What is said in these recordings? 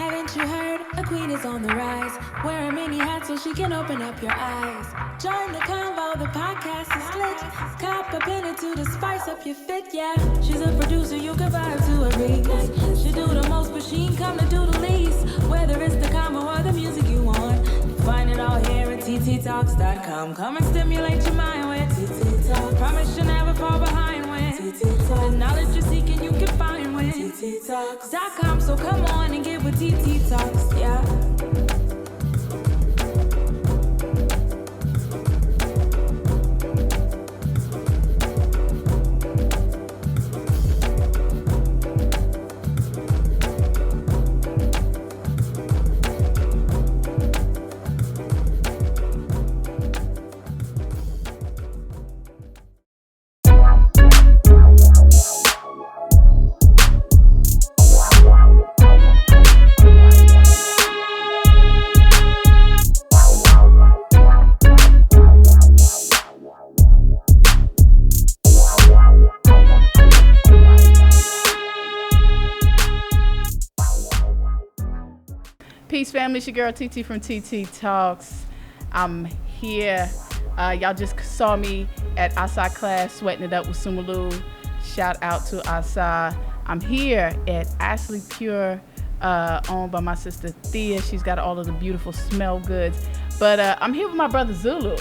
Haven't you heard? A queen is on the rise. Wear a mini hat so she can open up your eyes. Join the convo, the podcast is lit. Cop a penny to the spice up your fit, yeah. She's a producer, you can vibe to her beats. She do the most, but she ain't come to do the least. Whether it's the combo or the music you want, find it all here at TiTiTalks.com. Come and stimulate your mind with TiTi Talks. Promise you'll never fall behind with TiTi Talks. The knowledge you're seeking you can find with TiTiTalks.com. So come on and get with TiTi Talks, yeah. Peace, family. It's your girl TiTi from TiTi Talks. I'm here. Y'all just saw me at Asa class, sweating it up with Sumalu. Shout out to Asa. I'm here at Ashley Pure, owned by my sister Thea. She's got all of the beautiful smell goods. But I'm here with my brother Zulu.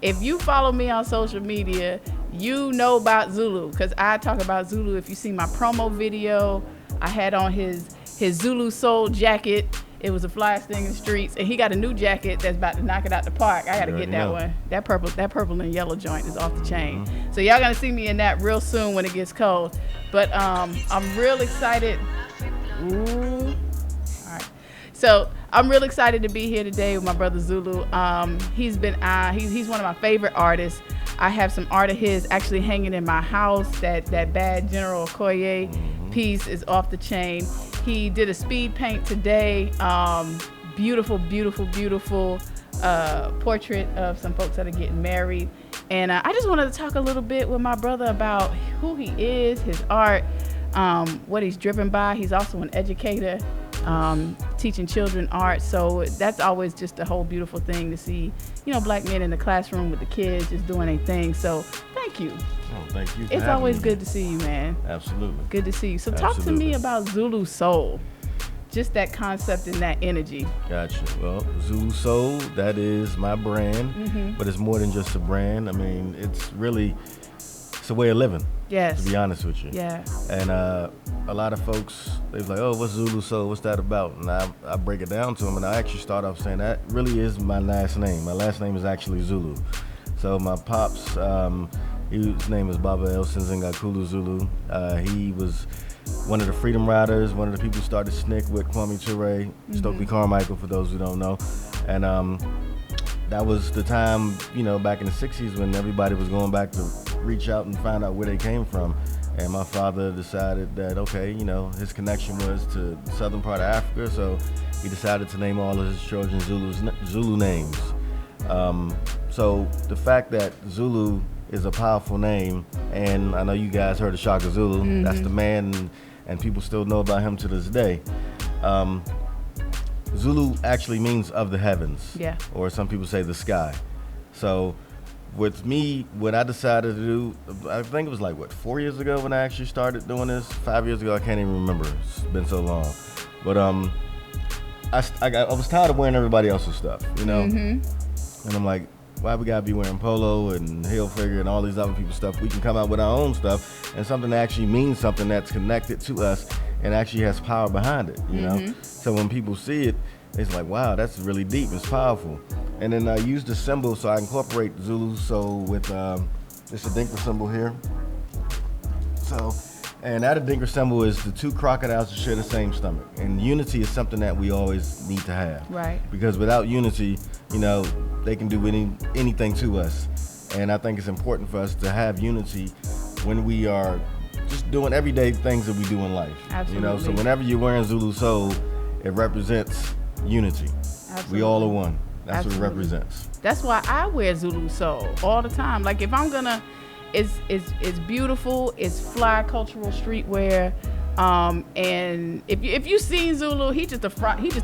If you follow me on social media, you know about Zulu, because I talk about Zulu. If you see my promo video, I had on his Zulu Soul jacket. It was the flyest thing in the streets, and he got a new jacket that's about to knock it out the park. I gotta get that one. That purple and yellow joint is off the chain. Mm-hmm. So y'all gonna see me in that real soon when it gets cold. But I'm real excited. Ooh. All right. So I'm real excited to be here today with my brother Zulu. He's one of my favorite artists. I have some art of his actually hanging in my house. That Bad General Okoye piece is off the chain. He did a speed paint today. Beautiful, beautiful, beautiful portrait of some folks that are getting married. And I just wanted to talk a little bit with my brother about who he is, his art, what he's driven by. He's also an educator, teaching children art. So that's always just a whole beautiful thing to see, black men in the classroom with the kids just doing their thing. So thank you. Oh, thank you. It's always good to see you, man. Absolutely. Good to see you. So talk to me about Zulu Soul. Just that concept and that energy. Gotcha. Well, Zulu Soul, that is my brand, but it's more than just a brand. I mean, it's a way of living. Yes. To be honest with you. Yeah. And a lot of folks, they're like, oh, what's Zulu Soul? What's that about? And I break it down to them, and I actually start off saying that really is my last name. My last name is actually Zulu. So my pops, his name is Baba Elson Zingakulu Zulu. He was one of the Freedom Riders, one of the people who started SNCC with Kwame Ture, Stokely Carmichael, for those who don't know. And that was the time, back in the 60s when everybody was going back to reach out and find out where they came from. And my father decided that, okay, his connection was to the southern part of Africa, so he decided to name all of his children Zulu names. So the fact that Zulu is a powerful name, and I know you guys heard of Shaka Zulu. That's the man, and people still know about him to this day. Zulu actually means of the heavens, or some people say the sky. So with me, what I decided to do, I think it was 4 years ago when I actually started doing this. 5 years ago, I can't even remember. It's been so long. But I was tired of wearing everybody else's stuff, And I'm like, why we gotta be wearing polo and heel figure and all these other people's stuff? We can come out with our own stuff and something that actually means something that's connected to us and actually has power behind it, So when people see it, it's like, wow, that's really deep, it's powerful. And then I used the symbol, so I incorporate Zulu Soul with this Adinkra symbol here. So, and that Adinkra symbol is the two crocodiles that share the same stomach. And unity is something that we always need to have. Right. Because without unity, they can do anything to us. And I think it's important for us to have unity when we are just doing everyday things that we do in life. Absolutely. So whenever you're wearing Zulu Soul, it represents unity. Absolutely. We all are one. That's Absolutely. what it represents. That's why I wear Zulu Soul all the time. Like if I'm gonna, it's beautiful. It's fly cultural streetwear. And if you seen Zulu, he just a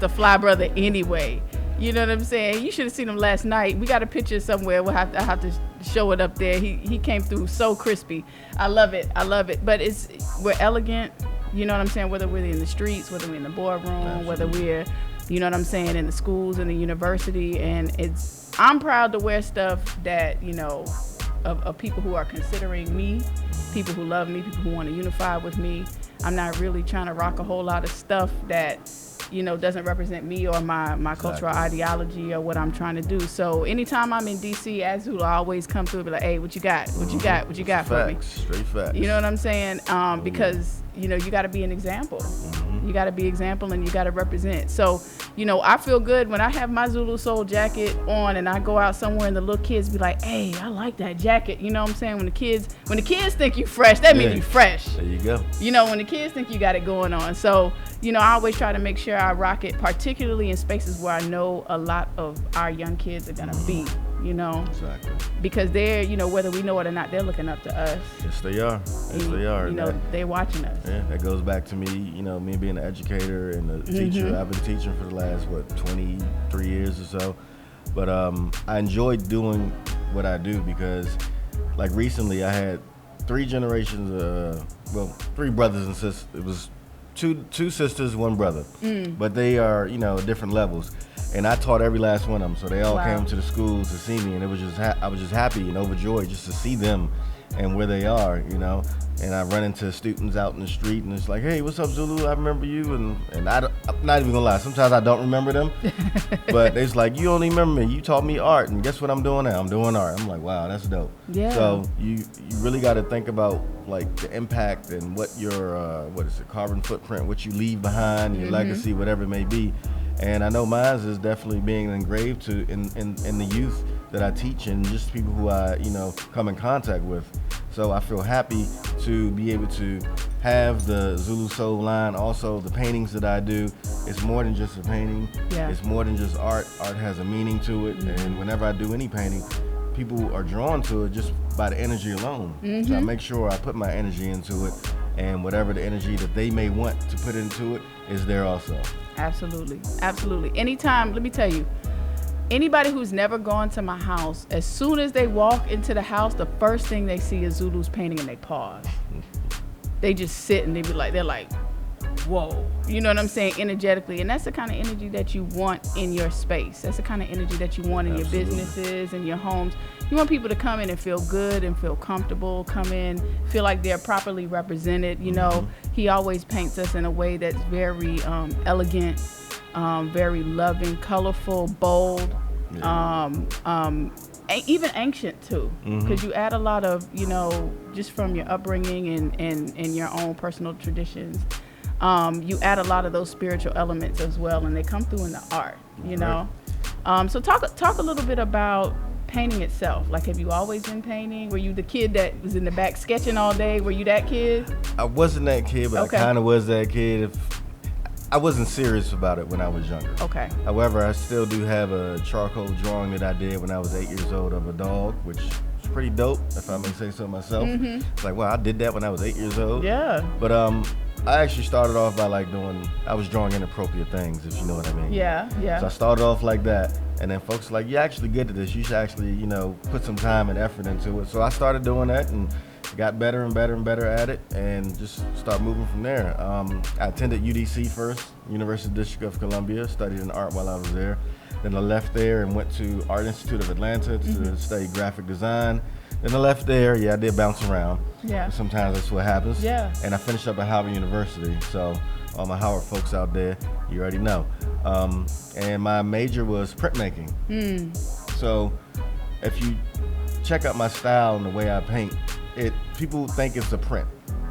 fly brother anyway. You know what I'm saying? You should have seen him last night. We got a picture somewhere. I have to show it up there. He came through so crispy. I love it. But we're elegant. You know what I'm saying? Whether we're in the streets, whether we're in the boardroom, Absolutely. whether we're, you know what I'm saying, in the schools, in the university, and I'm proud to wear stuff that, you know, of people who are considering me, people who love me, people who want to unify with me. I'm not really trying to rock a whole lot of stuff that, you know, doesn't represent me or my cultural ideology or what I'm trying to do. So anytime I'm in DC, as Zulu, I always come through and be like, hey, what you got? What you got? What you got for me? Straight facts. You know what I'm saying? Because, you know, you got to be an example. You got to be example and you got to represent. So, you know, I feel good when I have my Zulu Soul jacket on and I go out somewhere and the little kids be like, hey, I like that jacket. You know what I'm saying? When the kids think you fresh, that means you fresh. There you go. You know, when the kids think you got it going on. So, you know, I always try to make sure I rock it, particularly in spaces where I know a lot of our young kids are going to be, you know. Exactly. Because they're, you know, whether we know it or not, they're looking up to us. Yes, they are. You know, they're watching us. Yeah, that goes back to me, you know, me being an educator and a teacher. I've been teaching for the last, 23 years or so. But I enjoy doing what I do because, like, recently I had 3 generations, 3 brothers and sisters. It was two sisters, 1 brother. But they are, you know, different levels. And I taught every last one of them. So they all came to the school to see me. And it was just I was just happy and overjoyed just to see them and where they are, you know. And I run into students out in the street and it's like, hey, what's up, Zulu? I remember you. And I'm not even gonna lie. Sometimes I don't remember them. But it's like, you only remember me. You taught me art. And guess what I'm doing now? I'm doing art. I'm like, wow, that's dope. Yeah. So you really got to think about, like, the impact and what your, carbon footprint, what you leave behind, your legacy, whatever it may be. And I know mine is definitely being engraved in the youth that I teach and just people who I, you know, come in contact with. So I feel happy to be able to have the Zulu Soul line. Also, the paintings that I do, it's more than just a painting. Yeah. It's more than just art. Art has a meaning to it. And whenever I do any painting, people are drawn to it just by the energy alone. So I make sure I put my energy into it, and whatever the energy that they may want to put into it is there also. Absolutely. Anytime, let me tell you, anybody who's never gone to my house, as soon as they walk into the house, the first thing they see is Zulu's painting and they pause. They just sit and they're like, whoa. You know what I'm saying? Energetically. And that's the kind of energy that you want in your space. That's the kind of energy that you want in your businesses and your homes. You want people to come in and feel good and feel comfortable, come in, feel like they're properly represented. You know, he always paints us in a way that's very elegant, very loving, colorful, bold, even ancient too, because you add a lot of, you know, just from your upbringing and your own personal traditions. You add a lot of those spiritual elements as well, and they come through in the art, you know. So talk a little bit about painting itself. Like, have you always been painting? Were you the kid that was in the back sketching all day? Were you that kid? I wasn't that kid, but I kind of was that kid. I wasn't serious about it when I was younger. Okay. However, I still do have a charcoal drawing that I did when I was 8 years old of a dog, which is pretty dope, if I may say so myself. It's like, wow, I did that when I was 8 years old. Yeah. But I actually started off by I was drawing inappropriate things, if you know what I mean. Yeah. So I started off like that, and then folks were like, you're actually good at this. You should actually, you know, put some time and effort into it. So I started doing that and got better and better and better at it, and just start moving from there. I attended UDC first, University District of Columbia, studied in art while I was there. Then I left there and went to Art Institute of Atlanta to study graphic design. Then I left there. I did bounce around. Yeah. Sometimes that's what happens. Yeah. And I finished up at Howard University. So all my Howard folks out there, you already know. And my major was printmaking. So if you check out my style and the way I paint, people think it's a print.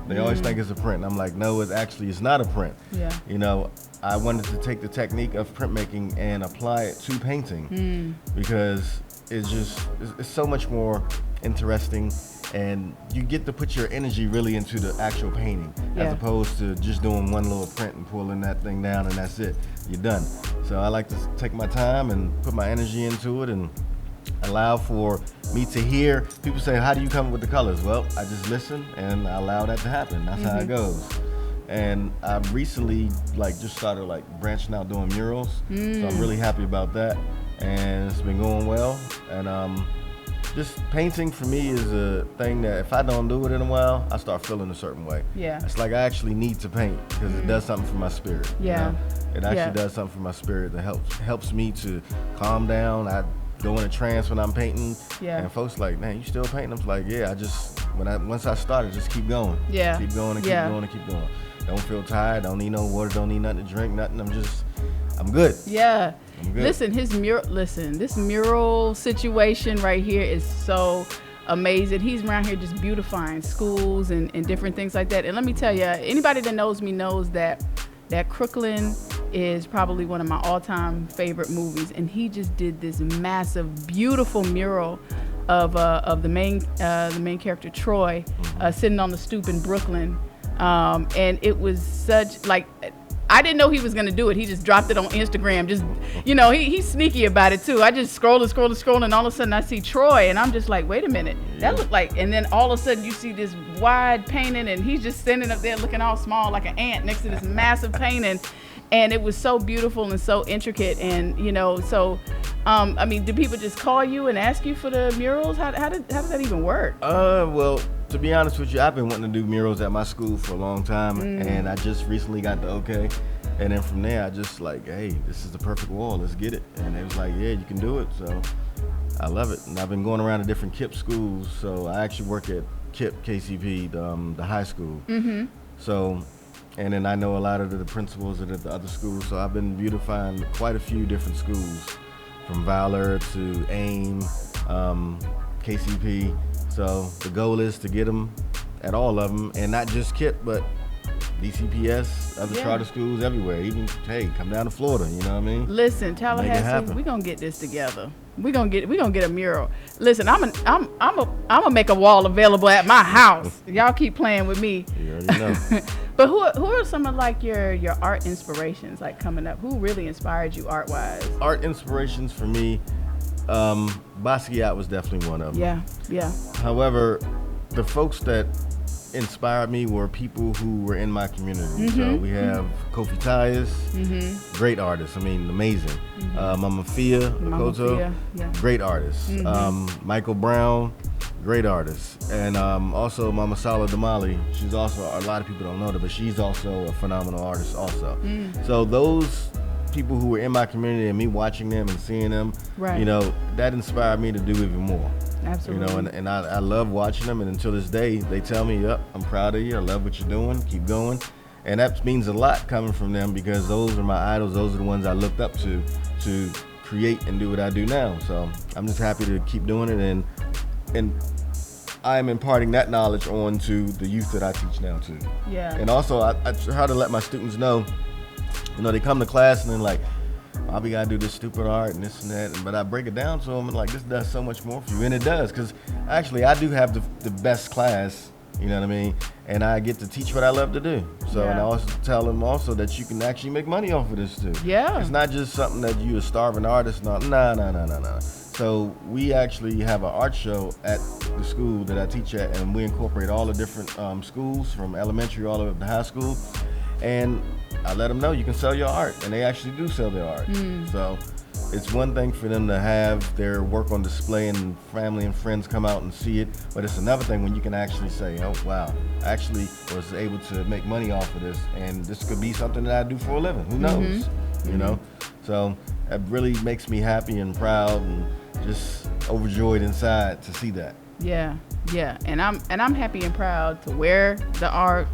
They always think it's a print. And I'm like, no, it's not a print. Yeah. You know, I wanted to take the technique of printmaking and apply it to painting because it's so much more interesting, and you get to put your energy really into the actual painting as opposed to just doing one little print and pulling that thing down and that's it. You're done. So I like to take my time and put my energy into it and allow for me to hear people say, how do you come up with the colors? Well, I just listen and I allow that to happen. That's how it goes. And I recently just started branching out doing murals. So I'm really happy about that, and it's been going well. And just painting for me is a thing that if I don't do it in a while, I start feeling a certain way. Yeah. It's like I actually need to paint because it does something for my spirit. Yeah. You know? It actually does something for my spirit that helps me to calm down. I go in a trance when I'm painting. Yeah. And folks like, man, you still painting? I'm like, yeah, once I started, just keep going. Yeah. Keep going and keep going and keep going. Don't feel tired, don't need no water, don't need nothing to drink, nothing. I'm good. Yeah. I'm good. Listen, this mural situation right here is so amazing. He's around here just beautifying schools and different things like that. And let me tell you, anybody that knows me knows that Crooklyn is probably one of my all-time favorite movies. And he just did this massive, beautiful mural of the main character, Troy, sitting on the stoop in Brooklyn. And it was such I didn't know he was gonna do it. He just dropped it on Instagram. Just, he's sneaky about it too. I just scrolling, and all of a sudden I see Troy, and I'm just like, wait a minute, that looked like. And then all of a sudden you see this wide painting, and he's just standing up there looking all small like an ant next to this massive painting, and it was so beautiful and so intricate. And so, do people just call you and ask you for the murals? How does that even work? Well, to be honest with you, I've been wanting to do murals at my school for a long time, and I just recently got the okay. And then from there, I just hey, this is the perfect wall. Let's get it. And they was like, yeah, you can do it. So I love it. And I've been going around to different KIPP schools. So I actually work at KIPP, KCP, the high school. Mm-hmm. So, and then I know a lot of the principals at the other schools. So I've been beautifying quite a few different schools, from Valor to AIM, KCP. So the goal is to get them at all of them, and not just KIPP, but DCPS, other charter schools everywhere. Even, hey, come down to Florida, you know what I mean? Listen, Tallahassee, we're gonna get this together. We're gonna get a mural. Listen, I'm gonna make a wall available at my house. Y'all keep playing with me. You already know. But who are some of your art inspirations coming up? Who really inspired you art wise? Art inspirations for me, Basquiat was definitely one of them. Yeah. However, the folks that inspired me were people who were in my community. So we have Kofi Tyus, great artist. Amazing. Mama Fia Makoto, great artist. Michael Brown, great artist. And also Mama Sala Damali. She's also, a lot of people don't know that, but she's also a phenomenal artist also. So those people who were in my community and me watching them and seeing them, that inspired me to do even more. Absolutely. And I love watching them, and until this day, they tell me, yep, I'm proud of you, I love what you're doing, keep going. And that means a lot coming from them, because those are my idols, those are the ones I looked up to create and do what I do now. So I'm just happy to keep doing it, and I'm imparting that knowledge on to the youth that I teach now too. Yeah. And also I try to let my students know, they come to class and then we gotta do this stupid art and this and that, but I break it down to them and this does so much more for you, and it does, because actually I do have the best class, you know what I mean, and I get to teach what I love to do. So and I also tell them also that you can actually make money off of this too. Yeah. It's not just something that you a starving artist. No. So we actually have an art show at the school that I teach at, and we incorporate all the different schools from elementary all the way up to high school, and I let them know you can sell your art, and they actually do sell their art. So it's one thing for them to have their work on display and family and friends come out and see it, but it's another thing when you can actually say, oh wow, I actually was able to make money off of this, and this could be something that I do for a living. Who knows? You know? So it really makes me happy and proud and just overjoyed inside to see that. Yeah. And I'm happy and proud to wear the art.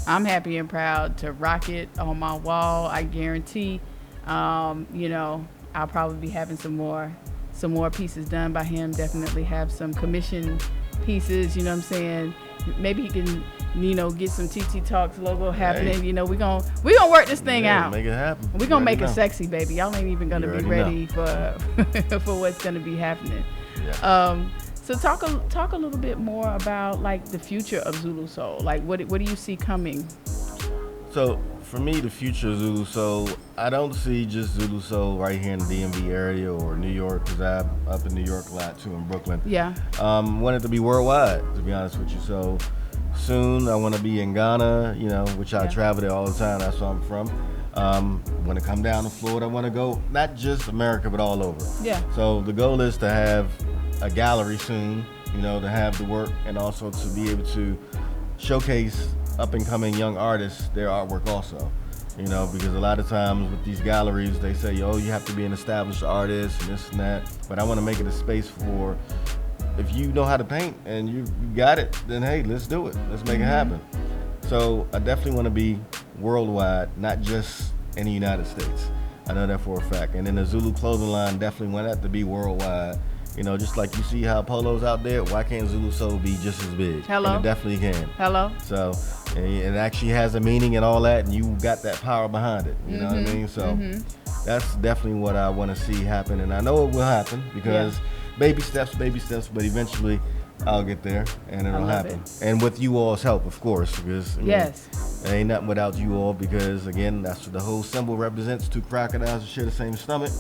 I'm happy and proud to rock it on my wall. I guarantee, I'll probably be having some more pieces done by him. Definitely have some commission pieces, you know what I'm saying? Maybe he can, get some TiTi Talks logo happening. Hey. We gonna work this thing out. Make it happen. We gonna make it sexy, baby. Y'all ain't even gonna be ready for for what's gonna be happening. Yeah. So talk a little bit more about the future of Zulu Soul. What do you see coming? So for me, the future of Zulu Soul, I don't see just Zulu Soul right here in the DMV area or New York, because I'm up in New York a lot too, in Brooklyn. Yeah. Want it to be worldwide, to be honest with you. So Soon, I want to be in Ghana, which I travel there all the time. That's where I'm from. When I come down to Florida, I want to go not just America, but all over. Yeah. So the goal is to have a gallery soon, to have the work and also to be able to showcase up and coming young artists their artwork also. Because a lot of times with these galleries, they say, you have to be an established artist and this and that. But I want to make it a space for, if you know how to paint and you got it, then hey, let's do it. Let's make it happen. So I definitely want to be worldwide, not just in the United States. I know that for a fact. And then the Zulu Clothing line definitely want that to be worldwide. Just like you see how Polo's out there, why can't Zulu Soul be just as big? Hello? And it definitely can. Hello? So it actually has a meaning and all that, and you got that power behind it. You know what I mean? So that's definitely what I want to see happen. And I know it will happen because baby steps, but eventually I'll get there and it'll happen. And with you all's help, of course, because it ain't nothing without you all, because again, that's what the whole symbol represents. Two crocodiles that share the same stomach.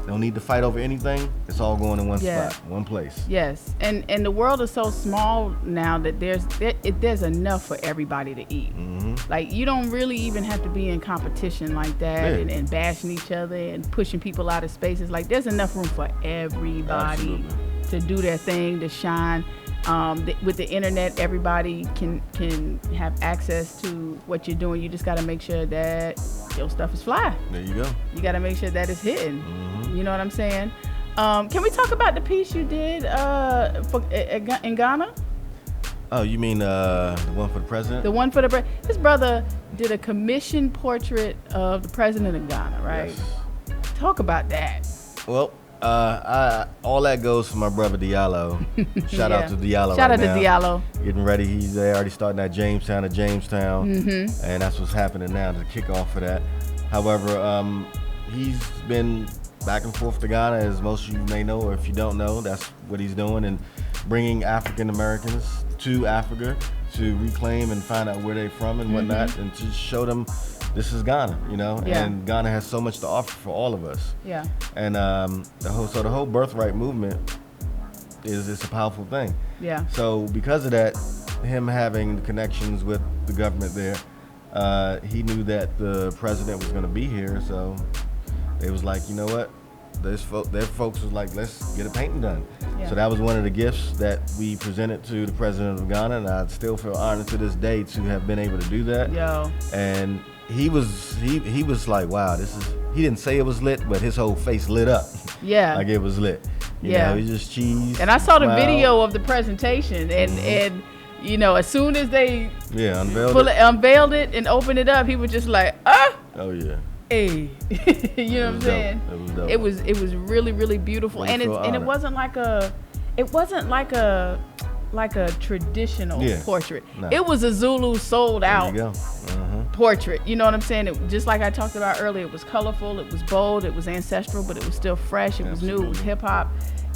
Don't need to fight over anything. It's all going in one spot, one place. Yes, and the world is so small now that there's enough for everybody to eat. Like, you don't really even have to be in competition like that and bashing each other and pushing people out of spaces. Like, there's enough room for everybody to do their thing, to shine. With the internet, everybody can have access to what you're doing. You just got to make sure that your stuff is fly. There you go. You got to make sure that it's hitting. You know what I'm saying? Can we talk about the piece you did in Ghana? Oh, you mean the one for the president? The one for the his brother did a commissioned portrait of the president of Ghana, right? Yes. Talk about that. Well, all that goes for my brother Diallo. Shout out to Diallo. Shout right out to now. Diallo. Getting ready. He's already starting at Jamestown, and that's what's happening now to kick off for that. However, he's been back and forth to Ghana, as most of you may know, or if you don't know, that's what he's doing, and bringing African Americans to Africa to reclaim and find out where they're from and whatnot, and to show them this is Ghana, and Ghana has so much to offer for all of us. Yeah. And the whole birthright movement is a powerful thing. Yeah. So because of that, him having the connections with the government there, he knew that the president was going to be here, so they was like, you know what? Their folks was like, let's get a painting done. Yeah. So that was one of the gifts that we presented to the president of Ghana, and I still feel honored to this day to have been able to do that. Yo. And he was like, wow, he didn't say it was lit, but his whole face lit up. Yeah. Like it was lit. You know, he just cheesed. And I saw the video of the presentation, and as soon as they unveiled it and opened it up, he was just like, oh yeah. Hey, you know what I'm saying? It was dope. It was really, really beautiful, and it wasn't like a traditional portrait. No. It was a Zulu sold out portrait. You know what I'm saying? Just like I talked about earlier, it was colorful, it was bold, it was ancestral, but it was still fresh. It was new, it was hip hop.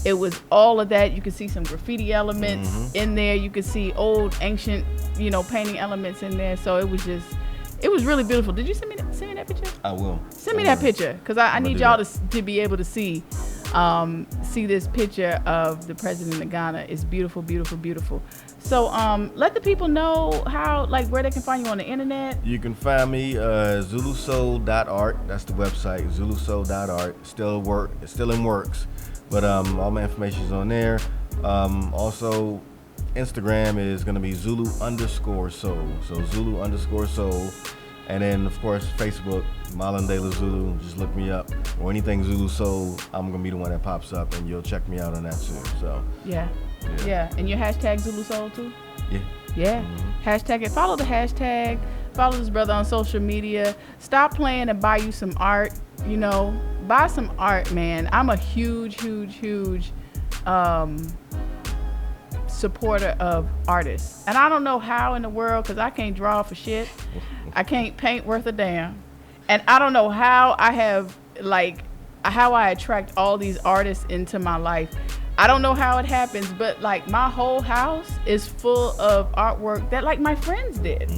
It was all of that. You could see some graffiti elements in there. You could see old, ancient, painting elements in there. So it was really beautiful. Did you send me that picture? I will. Send me that picture, because I need y'all to be able to see this picture of the president of Ghana. It's beautiful, beautiful, beautiful. So let the people know where they can find you on the internet. You can find me zulusoul.art. That's the website, zulusoul.art. It's still in works, but all my information is on there. Also, Instagram is going to be Zulu_Soul. So Zulu_Soul. And then, of course, Facebook, Malandelas Zulu. Just look me up. Or anything Zulu Soul, I'm going to be the one that pops up, and you'll check me out on that too. So Yeah. And your hashtag Zulu Soul too? Yeah. Hashtag it. Follow the hashtag. Follow this brother on social media. Stop playing and buy you some art. Buy some art, man. I'm a huge supporter of artists, and I don't know how in the world, because I can't draw for shit. I can't paint worth a damn, and I don't know how I attract all these artists into my life. I don't know how it happens, but my whole house is full of artwork that my friends did.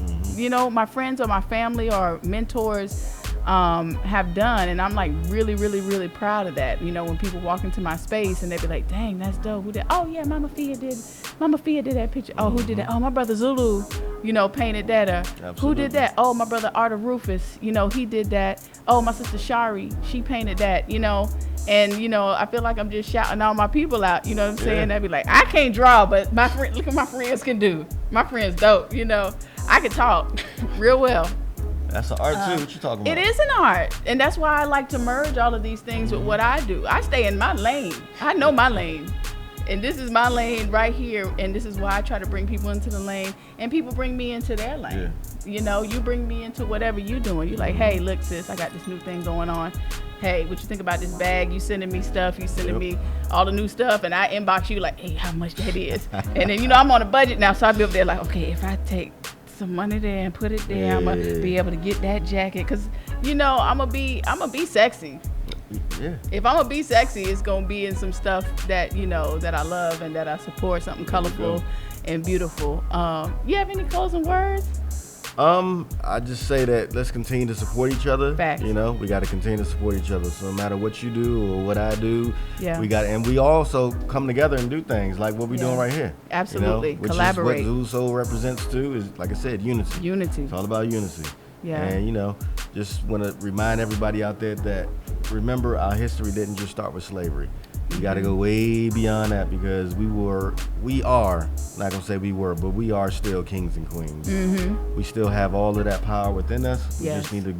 My friends or my family or mentors have done, and I'm really, really, really proud of that. When people walk into my space and they be like, dang, that's dope. Who did? Oh yeah, Mama Fia did that picture. Oh, who did that? Oh, my brother Zulu painted that, or who did that? Oh, my brother Arthur Rufus, he did that. Oh, my sister Shari, she painted that, and I feel like I'm just shouting all my people out, you know what I'm saying? I'd be like, I can't draw, but look what my friends can do. My friends dope, I can talk real well. That's an art too. What you talking about? It is an art, and that's why I like to merge all of these things with what I do. I stay in my lane. I know my lane, and this is my lane right here, and this is why I try to bring people into the lane, and people bring me into their lane. Yeah. You bring me into whatever you're doing. You're like, hey, look, sis, I got this new thing going on. Hey, what you think about this bag? You sending me stuff. You sending me all the new stuff, and I inbox you like, hey, how much that is? And then I'm on a budget now, so I be up there like, okay, if I take some money there and put it there, I'm gonna be able to get that jacket, because I'm gonna be sexy. Yeah. If I'm gonna be sexy, it's gonna be in some stuff that that I love and that I support, something colorful and beautiful. You have any closing words? I just say that let's continue to support each other. Facts. We got to continue to support each other. So no matter what you do or what I do, Yeah. we also come together and do things like what we're doing right here. Absolutely. Which Collaborate. is what Zulu Soul represents too. Is, like I said, unity. Unity. It's all about unity. Yeah. And just want to remind everybody out there that remember our history didn't just start with slavery. We got to go way beyond that, because we are, not gonna say we were, but we are still kings and queens. We still have all of that power within us. We just need to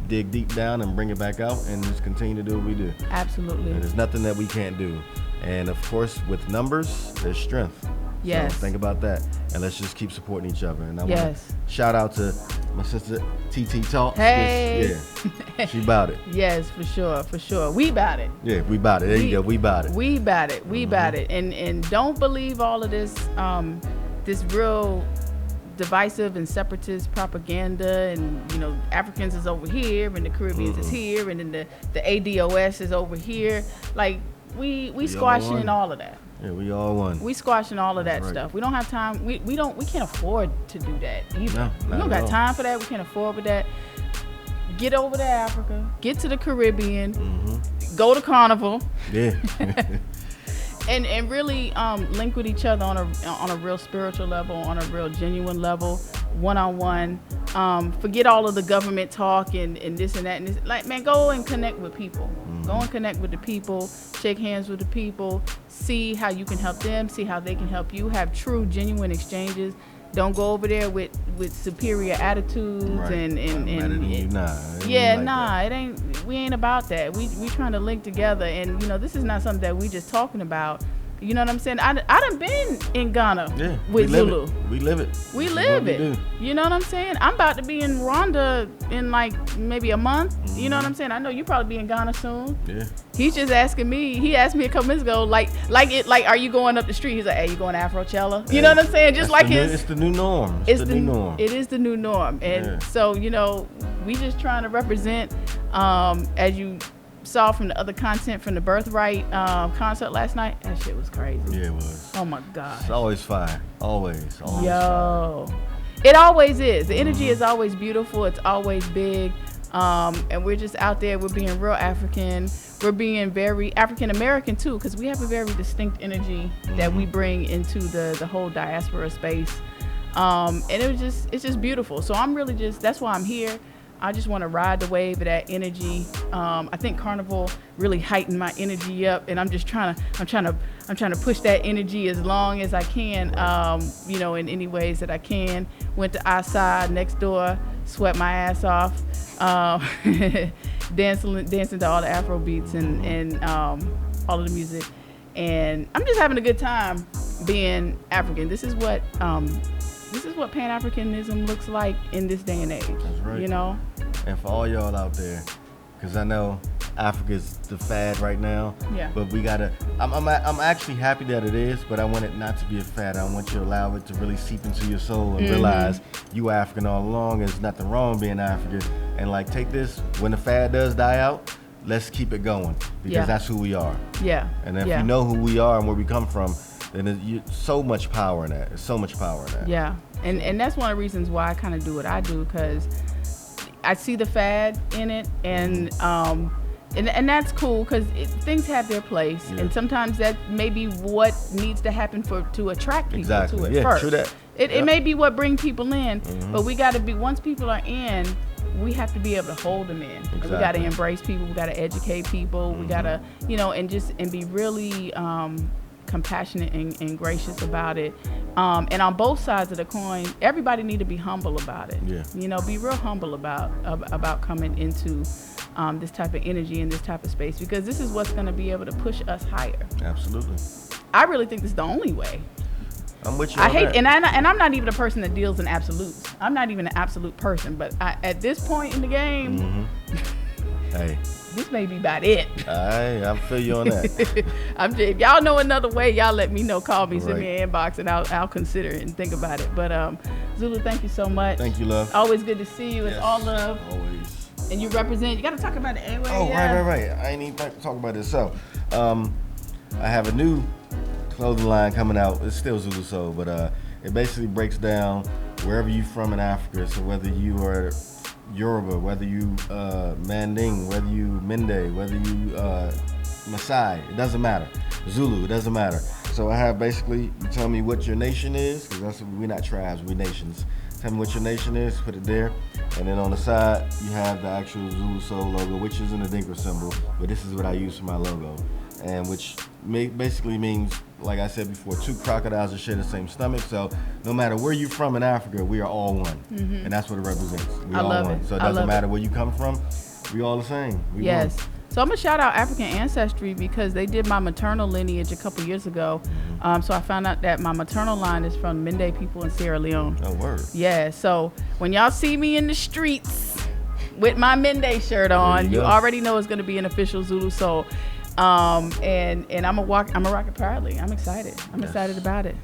dig deep down and bring it back out and just continue to do what we do. Absolutely. And there's nothing that we can't do. And of course, with numbers, there's strength. Yes. So think about that, and let's just keep supporting each other. And I want Yes. to shout out to my sister TiTi Talks. Hey. Yeah, she about it. Yes, for sure. We about it. Yeah, we about it. There you go. We about it. We about it. We about it. And don't believe all of this this real divisive and separatist propaganda, and Africans is over here and the Caribbeans is here, and then the ADOS is over here. Like we squashing all of that. Yeah, we all one. We squashing all of that right. stuff. We don't have time. We can't afford to do that either. No, we don't got time for that. We can't afford for that. Get over to Africa. Get to the Caribbean. Go to Carnival. Yeah. and really link with each other on a real spiritual level, on a real genuine level, one-on-one. Forget all of the government talk and this and that. And this. Like, man, go and connect with people. Go and connect with the people. Shake hands with the people. See how you can help them. See how they can help you. Have true, genuine exchanges. Don't go over there with superior attitudes and it ain't. We ain't about that. We trying to link together, and this is not something that we just talking about. You know what I'm saying? I done been in Ghana with Zulu. We live it. We live it. You know what I'm saying? I'm about to be in Rwanda in like maybe a month. You know what I'm saying? I know you probably be in Ghana soon. Yeah. He's just asking me. He asked me a couple minutes ago, like, are you going up the street? He's like, hey, you going to Afrochella? You know what I'm saying? Just like it's the new norm. It's the new norm. It is the new norm, and so we just trying to represent, as you saw from the other content from the Birthright concert last night. That shit was crazy. Yeah, it was. Oh my god. It's always fire. Always. Yo, it always is. The energy is always beautiful. It's always big. And we're just out there. We're being real African. We're being very African American too, because we have a very distinct energy that we bring into the whole diaspora space. And it's just beautiful. So I'm really that's why I'm here. I just want to ride the wave of that energy. I think Carnival really heightened my energy up, and I'm trying to push that energy as long as I can, in any ways that I can. Went to outside next door, sweat my ass off, dancing to all the Afro beats and all of the music, and I'm just having a good time being African. This is what Pan-Africanism looks like in this day and age. That's right. And for all y'all out there, because I know Africa's the fad right now. Yeah. But we gotta. I'm actually happy that it is, but I want it not to be a fad. I want you to allow it to really seep into your soul and realize you African all along. There's nothing wrong being African. And like, take this, when the fad does die out, let's keep it going, because that's who we are. Yeah. And if you know who we are and where we come from, then there's so much power in that. There's so much power in that. Yeah. And that's one of the reasons why I kind of do what I do, because I see the fad in it, and And that's cool because things have their place, and sometimes that may be what needs to happen to attract people to it first. True that. It may be what brings people in, but we got to be, once people are in, we have to be able to hold them in. Exactly. We got to embrace people. We got to educate people. We got to, and be really compassionate and gracious about it. And on both sides of the coin, everybody need to be humble about it. Yeah. Be real humble about coming into this type of energy and this type of space, because this is what's going to be able to push us higher. Absolutely. I really think this is the only way. I'm with you. I hate, and I'm not even a person that deals in absolutes. I'm not even an absolute person, but at this point in the game, hey, this may be about it. I feel you on that. If y'all know another way, y'all let me know. Call me, send Right. me an inbox, and I'll consider it and think about it. But Zulu, thank you so much. Thank you, love. Always good to see you. It's all love. Always. And you represent. You got to talk about it anyway. Oh, right. I ain't even talk about this. So, I have a new clothing line coming out. It's still Zulu Soul, but it basically breaks down wherever you from in Africa. So whether you are Yoruba, whether you Manding, whether you Mende, whether you Maasai, it doesn't matter. Zulu, it doesn't matter. So I have basically, you tell me what your nation is, because we're not tribes, we're nations. Tell me what your nation is, put it there. And then on the side, you have the actual Zulu Soul logo, which is an Adinkra symbol, but this is what I use for my logo. And which basically means, like I said before, two crocodiles that share the same stomach. So no matter where you're from in Africa, we are all one. And that's what it represents. We I all love one. it. So it I doesn't love matter where you come from, we all the same. We Yes. one. So I'm gonna shout out African Ancestry, because they did my maternal lineage a couple years ago. So I found out that my maternal line is from Mende people in Sierra Leone. Oh, word. Yeah. So when y'all see me in the streets with my Mende shirt on, you already know it's gonna be an official Zulu Soul. And I'm gonna rock it proudly. I'm excited. I'm excited about it.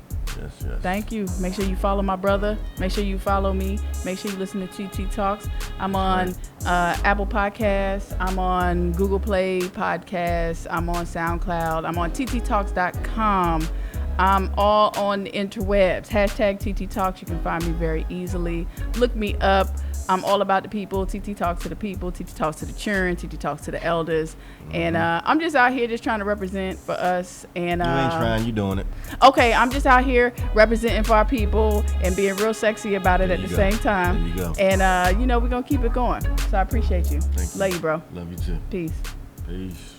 Yes. Thank you. Make sure you follow my brother. Make sure you follow me. Make sure you listen to TiTi Talks. I'm on Apple Podcasts. I'm on Google Play Podcasts. I'm on SoundCloud. I'm on TiTiTalks.com. I'm all on the interwebs. # TiTi Talks. You can find me very easily. Look me up. I'm all about the people. TiTi Talks to the people. TiTi Talks to the children. TiTi Talks to the elders. And I'm just out here just trying to represent for us. And You ain't trying, you doing it. Okay, I'm just out here representing for our people and being real sexy about it at the same time. There you go. And we're gonna keep it going. So I appreciate you. Thank you. Love you, bro. Love you too. Peace. Peace.